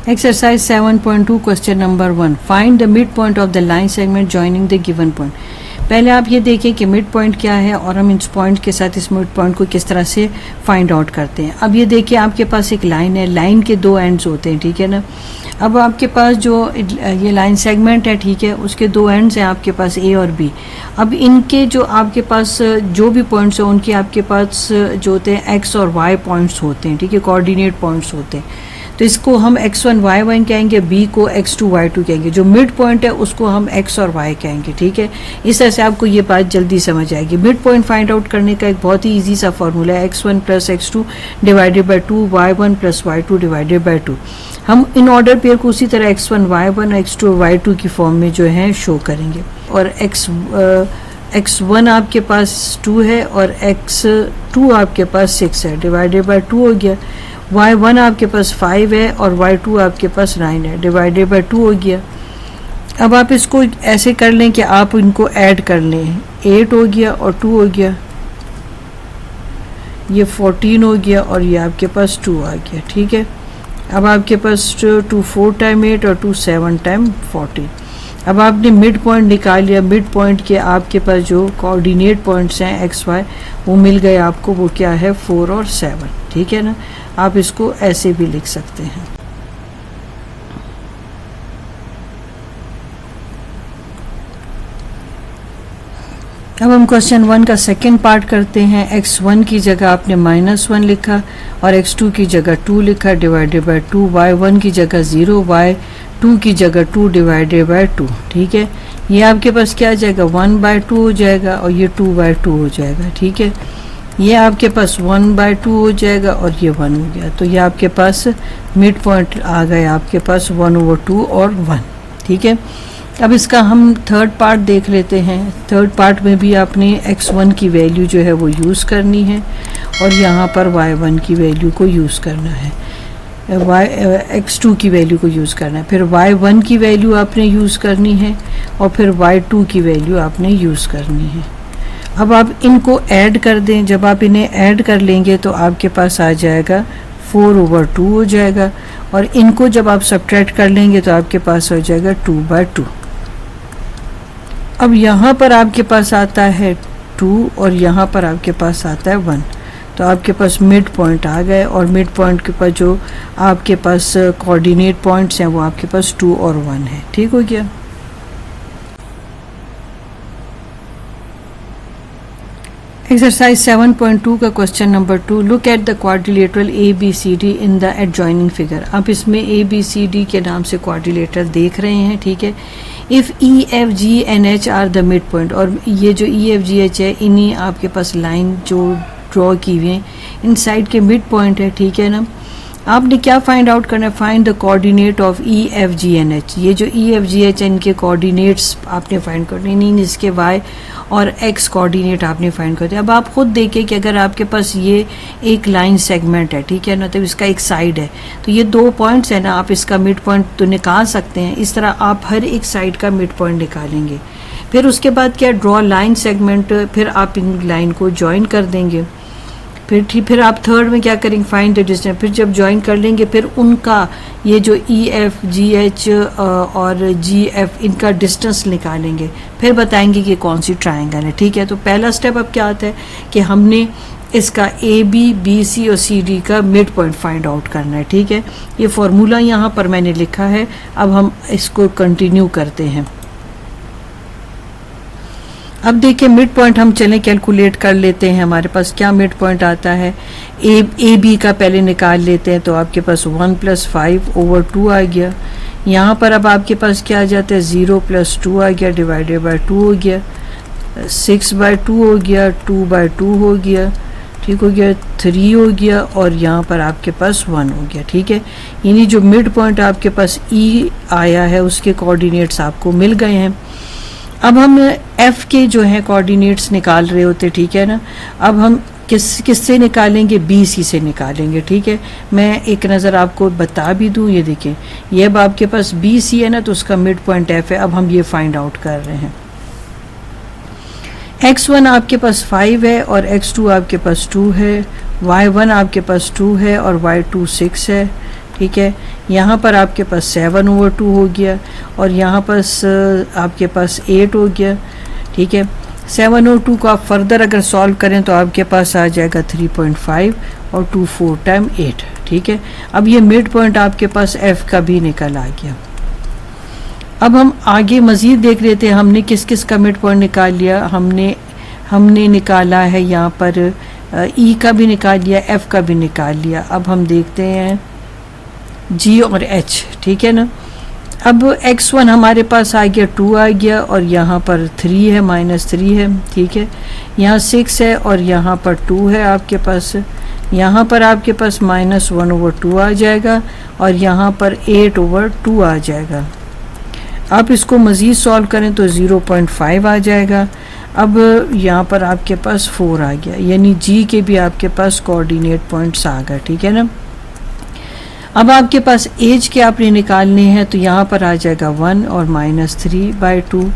Exercise 7.2 question number 1. Find the midpoint of the line segment joining the given point. पहले आप ये देखें कि मिड पॉइंट क्या है और हम इस पॉइंट के साथ इस मिड पॉइंट को किस तरह से फाइंड आउट करते हैं. अब ये देखिए आपके पास एक लाइन है, लाइन के दो एंड्स होते हैं, ठीक है ना. अब आपके पास जो ये लाइन सेगमेंट है, ठीक है, उसके दो एंड्स हैं आपके पास ए और बी. अब इनके जो आपके पास जो भी पॉइंट्स हैं उनके आपके पास जो होते हैं एक्स और वाई पॉइंट्स होते हैं, ठीक है, कोऑर्डिनेट पॉइंट्स होते हैं. तो इसको हम x1 y1 कहेंगे, b को x2 y2 कहेंगे. जो मिड पॉइंट है उसको हम x और y कहेंगे, ठीक है. इस तरह से आपको ये बात जल्दी समझ आएगी. मिड पॉइंट फाइंड आउट करने का एक बहुत ही इजी सा फॉर्मूला है, x1 plus x2 divided by 2, y1 plus y2 divided by 2. हम इन ऑर्डर पेयर को उसी तरह x1 y1 x2 y2 की फॉर्म में जो है शो करेंगे. और x1 आपके पास 2 है और x2 आपके पास 6 है, डिवाइडेड बाई 2 हो गया. y1 आपके पास 5 है और y2 आपके पास 9 है, डिवाइडेड बाई 2 हो गया. अब आप इसको ऐसे कर लें कि आप इनको ऐड कर लें. 8 हो गया और 2 हो गया, ये 14 हो गया और ये आपके पास 2 आ गया, ठीक है. अब आपके पास 2 4 टाइम 8 और 2 7 टाइम 14. अब आपने मिड पॉइंट निकाल लिया. मिड पॉइंट के आपके पास जो कोऑर्डिनेट पॉइंट्स हैं एक्स वाई वो मिल गए आपको. वो क्या है 4 और 7, ठीक है ना. आप इसको ऐसे भी लिख सकते हैं. अब हम क्वेश्चन 1 का सेकेंड पार्ट करते हैं. x1 की जगह आपने -1 लिखा और x2 की जगह 2 लिखा डिवाइडेड बाय 2. y1 की जगह 0, y2 की जगह 2 डिवाइडेड बाय 2, ठीक है. ये आपके पास क्या आ जाएगा 1/2 हो जाएगा और ये 2/2 हो जाएगा, ठीक है. ये आपके पास 1/2 हो जाएगा और ये 1 हो गया. तो ये आपके पास मिड पॉइंट आ गए आपके पास 1/2 और 1, ठीक है. अब इसका हम थर्ड पार्ट देख लेते हैं. थर्ड पार्ट में भी आपने x1 की वैल्यू जो है वो यूज़ करनी है और यहाँ पर y1 की वैल्यू को यूज़ करना है, x2 की वैल्यू को यूज़ करना है. फिर y1 की वैल्यू आपने यूज़ करनी है और फिर y2 की वैल्यू आपने यूज़ करनी है. अब आप इनको ऐड कर दें. जब आप इन्हें ऐड कर लेंगे तो आपके पास आ जाएगा 4/2 हो जाएगा और इनको जब आप सब्ट्रैक्ट कर लेंगे तो आपके पास हो जाएगा 2/2. अब यहाँ पर आपके पास आता है 2 और यहाँ पर आपके पास आता है 1. तो आपके पास मिड पॉइंट आ गए और मिड पॉइंट के पास जो आपके पास कोऑर्डिनेट पॉइंट्स हैं वो आपके पास 2 और 1 है, ठीक हो गया. एक्सरसाइज 7.2 का question number 2. Look at the quadrilateral ABCD in the adjoining figure. आप इसमें ABCD के नाम से क्वाड्रिलेटरल देख रहे हैं, ठीक है. If EFG&H are the mid point, और ये जो EFGH है इन्हीं आपके पास लाइन जो ड्रॉ की हुई हैं इन साइड के मिड पॉइंट है, ठीक है ना. आपने क्या फाइंड आउट करना है, find the coordinate of EFG&H. ये जो EFGH है इनके कोऑर्डिनेट्स आपने फाइंड करने, नहीं इसके y और x कोऑर्डिनेट आपने फाइंड करते हैं. अब आप खुद देखिए कि अगर आपके पास ये एक लाइन सेगमेंट है, ठीक है ना, तो इसका एक साइड है, तो ये 2 पॉइंट्स है ना, आप इसका मिड पॉइंट तो निकाल सकते हैं. इस तरह आप हर एक साइड का मिड पॉइंट निकालेंगे. फिर उसके बाद क्या, ड्रॉ लाइन सेगमेंट. फिर आप इन लाइन को ज्वाइन कर देंगे. फिर आप थर्ड में क्या करेंगे, फाइंड द डिस्टेंस. फिर जब ज्वाइन कर लेंगे फिर उनका ये जो EFGH और GF इनका डिस्टेंस निकालेंगे. फिर बताएंगे कि कौन सी ट्रायंगल है, ठीक है. तो पहला स्टेप अब क्या आता है कि हमने इसका AB, BC और CD का मिड पॉइंट फाइंड आउट करना है, ठीक है. ये फॉर्मूला यहाँ पर मैंने लिखा है. अब हम इसको कंटिन्यू करते हैं. अब देखिए मिड पॉइंट हम चलें कैलकुलेट कर लेते हैं. हमारे पास क्या मिड पॉइंट आता है, AB का पहले निकाल लेते हैं. तो आपके पास 1 + 5/2 आ गया. यहाँ पर अब आपके पास क्या आ जाता है 0 + 2 आ गया डिवाइडेड बाय 2 हो गया. 6/2 हो गया, 2/2 हो गया, ठीक हो गया, 3 हो गया और यहाँ पर आपके पास 1 हो गया, ठीक है. यानी जो मिड पॉइंट आपके पास E आया है उसके कोऑर्डिनेट्स आपको मिल गए हैं. अब हम F के जो हैं कोऑर्डिनेट्स निकाल रहे होते, ठीक है ना. अब हम किससे निकालेंगे, BC से निकालेंगे, ठीक है. मैं एक नज़र आपको बता भी दूं. ये देखिए ये अब आपके पास BC है ना, तो उसका मिड पॉइंट F है. अब हम ये फाइंड आउट कर रहे हैं. x1 आपके पास 5 है और x2 आपके पास 2 है, y1 आपके पास 2 है और y2 6 है, ठीक है। यहाँ पर आपके पास 7/2 हो गया और यहाँ पर आपके पास 8 हो गया, ठीक है। 7/2 को आप फर्दर अगर सॉल्व करें तो आपके पास आ जाएगा 3.5 और 2 4 टाइम 8, ठीक है। अब ये मिड पॉइंट आपके पास f का भी निकल आ गया। अब हम आगे मज़ीद देख लेते हैं हमने किस किस का मिड पॉइंट निकाल लिया। हमने निकाला है यहाँ पर E का भी निकाल लिया, F का भी निकाल लिया। अब हम देखते हैं G और H, ठीक है ना। अब x1 हमारे पास आ गया 2 आ गया और यहाँ पर 3 है, -3 है, ठीक है। यहाँ 6 है और यहाँ पर 2 है आपके पास। यहाँ पर आपके पास -1/2 आ जाएगा और यहाँ पर 8/2 आ जाएगा। आप इसको मज़ीद सॉल्व करें तो 0.5 आ जाएगा। अब यहाँ पर आपके पास 4 आ गया, यानी G के भी आपके पास कोऑर्डिनेट पॉइंट्स आ गए, ठीक है ना। अब आपके पास एज के आपने निकालने हैं तो यहाँ पर आ जाएगा 1 और -3/2,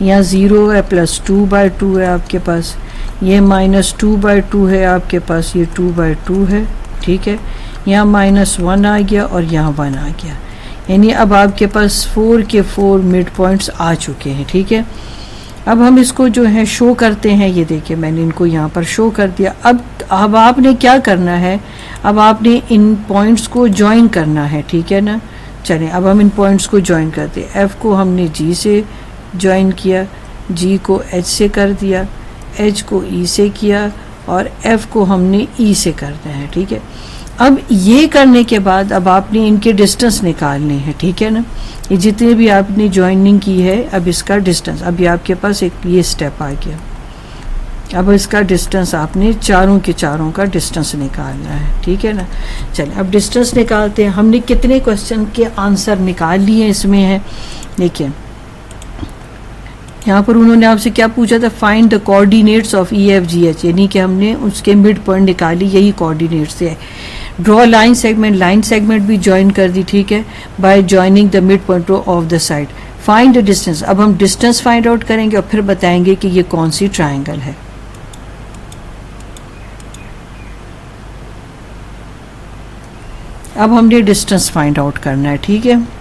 यहाँ 0 है +2/2 है आपके पास, ये -2/2 है आपके पास, ये 2/2 है, ठीक है। यहाँ -1 आ गया और यहाँ 1 आ गया, यानी अब आपके पास 4 के 4 मिड पॉइंट्स आ चुके हैं, ठीक है। अब हम इसको जो है शो करते हैं, ये देखिए मैंने इनको यहाँ पर शो कर दिया। अब आपने क्या करना है, अब आपने इन पॉइंट्स को ज्वाइन करना है, ठीक है ना। चलें अब हम इन पॉइंट्स को ज्वाइन करते हैं। F को हमने G से ज्वाइन किया, G को H से कर दिया, H को E से किया और F को हमने E से करना है, ठीक है। अब ये करने के बाद अब आपने इनके डिस्टेंस निकालने हैं, ठीक है ना। ये जितने भी आपने ज्वाइनिंग की है अब इसका डिस्टेंस, अभी आपके पास एक ये स्टेप आ गया। अब इसका डिस्टेंस आपने चारों के चारों का डिस्टेंस निकालना है, ठीक है ना। चलिए अब डिस्टेंस निकालते हैं। हमने कितने क्वेश्चन के आंसर निकाल लिए इसमें है, देखिए यहाँ पर उन्होंने आपसे क्या पूछा था, find the coordinates of EFGH, यानी कि हमने उसके मिड पॉइंट निकाली, यही कोऑर्डिनेट्स है। ड्रॉ लाइन सेगमेंट भी ज्वाइन कर दी, ठीक है, by joining the mid point of the side. Find the distance, अब हम डिस्टेंस फाइंड आउट करेंगे और फिर बताएंगे कि ये कौन सी ट्राइंगल है। अब हमने डिस्टेंस फाइंड आउट करना है, ठीक है।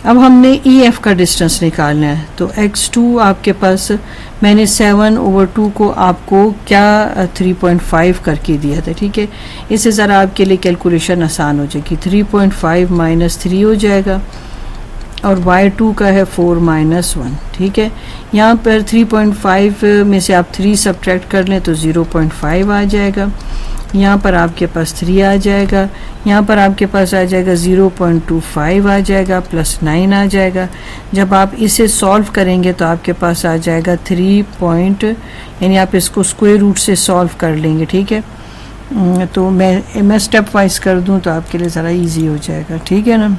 अब हमने EF का डिस्टेंस निकालना है, तो x2 आपके पास मैंने 7/2 को आपको क्या 3.5 करके दिया था, ठीक है। इससे ज़रा आपके लिए कैलकुलेशन आसान हो जाएगी। 3.5 -3 हो जाएगा और y2 का है 4 -1, ठीक है। यहाँ पर 3.5 में से आप 3 सब्ट्रैक्ट कर लें तो 0.5 आ जाएगा। यहाँ पर आपके पास 3 आ जाएगा, यहाँ पर आपके पास आ जाएगा 0.25 आ जाएगा, +9 आ जाएगा। जब आप इसे सॉल्व करेंगे तो आपके पास आ जाएगा 3 यानी आप इसको स्क्वायर रूट से सॉल्व कर लेंगे, ठीक है। तो मैं स्टेप वाइज कर दूँ तो आपके लिए ज़रा इजी हो जाएगा, ठीक है ना।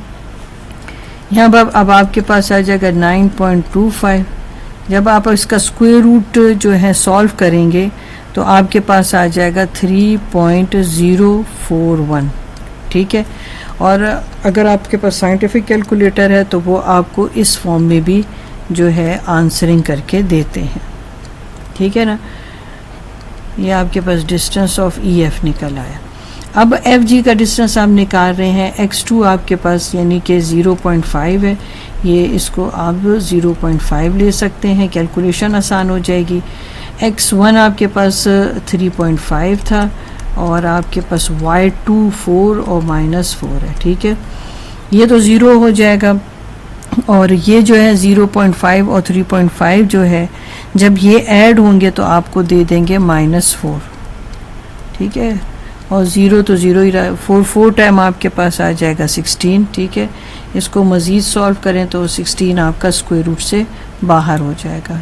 यहाँ पर अब आपके पास आ जाएगा 9.25। जब आप इसका स्क्वायर रूट जो है सॉल्व करेंगे तो आपके पास आ जाएगा 3.041, ठीक है। और अगर आपके पास साइंटिफिक कैलकुलेटर है तो वो आपको इस फॉर्म में भी जो है आंसरिंग करके देते हैं, ठीक है ना। ये आपके पास डिस्टेंस ऑफ EF निकल आया। अब FG का डिस्टेंस आप निकाल रहे हैं। x2 आपके पास यानी कि 0.5 है, ये इसको आप 0.5 ले सकते हैं, कैलकुलेशन आसान हो जाएगी। x1 आपके पास 3.5 था और आपके पास y2 4 और -4 है, ठीक है। ये तो 0 हो जाएगा और ये जो है 0.5 और 3.5 जो है जब ये ऐड होंगे तो आपको दे देंगे -4, ठीक है। और 0 तो 0 ही रहा, 4 टाइम आपके पास आ जाएगा 16, ठीक है। इसको मज़ीद सॉल्व करें तो 16 आपका स्क्वायर रूट से बाहर हो जाएगा।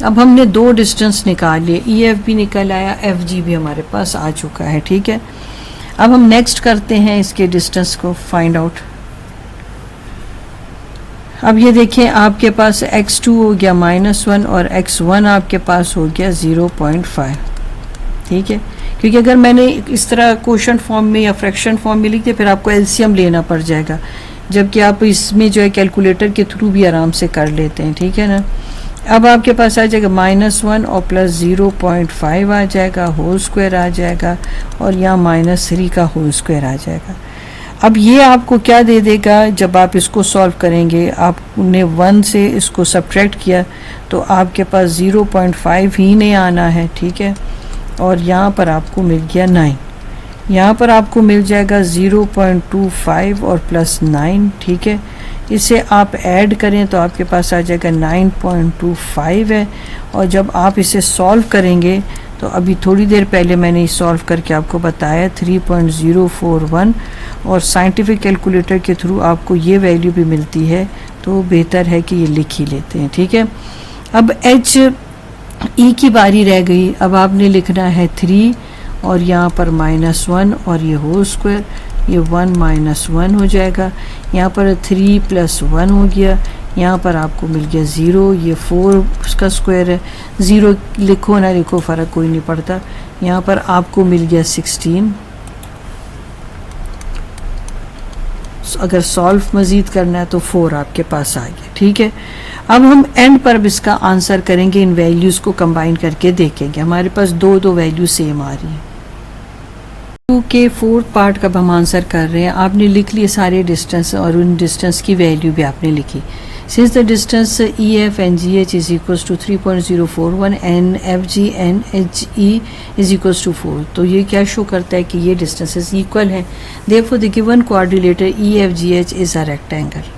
अब हमने 2 डिस्टेंस निकाल लिए, EF भी निकल आया, FG भी हमारे पास आ चुका है, ठीक है। अब हम नेक्स्ट करते हैं इसके डिस्टेंस को फाइंड आउट। अब ये देखें आपके पास x2 हो गया -1 और x1 आपके पास हो गया 0.5, ठीक है, क्योंकि अगर मैंने इस तरह क्वोशंट फॉर्म में या फ्रैक्शन फॉर्म में लिख दिया फिर आपको एलसीएम लेना पड़ जाएगा, जबकि आप इसमें जो है कैलकुलेटर के थ्रू भी आराम से कर लेते हैं, ठीक है ना। अब आपके पास आ जाएगा -1 और प्लस 0.5 आ जाएगा, होल स्क्वायर आ जाएगा, और यहाँ -3 का होल स्क्वायर आ जाएगा। अब ये आपको क्या दे देगा जब आप इसको सॉल्व करेंगे, आपने 1 से इसको सब्ट्रैक्ट किया तो आपके पास 0.5 ही नहीं आना है, ठीक है। और यहाँ पर आपको मिल गया 9, यहाँ पर आपको मिल जाएगा 0.25 और प्लस 9, ठीक है। इसे आप ऐड करें तो आपके पास आ जाएगा 9.25 है। और जब आप इसे सॉल्व करेंगे तो अभी थोड़ी देर पहले मैंने सॉल्व करके आपको बताया 3.041, और साइंटिफिक कैलकुलेटर के थ्रू आपको ये वैल्यू भी मिलती है, तो बेहतर है कि ये लिख ही लेते हैं, ठीक है। अब एच ई की बारी रह गई। अब आपने लिखना है 3 और यहाँ पर -1 और ये होल स्क्वायर, ये 1 -1 हो जाएगा। यहाँ पर 3 + 1 हो गया, यहाँ पर आपको मिल गया 0, ये 4 उसका स्क्वायर है। 0 लिखो ना लिखो फ़र्क कोई नहीं पड़ता। यहाँ पर आपको मिल गया 16। अगर सॉल्व मज़ीद करना है तो 4 आपके पास आ गया, ठीक है। अब हम एंड पर इसका आंसर करेंगे, इन वैल्यूज़ को कंबाइन करके देखेंगे। हमारे पास दो वैल्यू सेम आ रही हैं। 2 के 4th पार्ट का हम आंसर कर रहे हैं। आपने लिख लिए सारे डिस्टेंस और उन डिस्टेंस की वैल्यू भी आपने लिखी। Since the distance EF and GH is equals to 3.041 and FG and HE is equals to 4, तो ये क्या शो करता है कि ये डिस्टेंसेस इक्वल हैं। Therefore the given quadrilateral EFGH is a rectangle।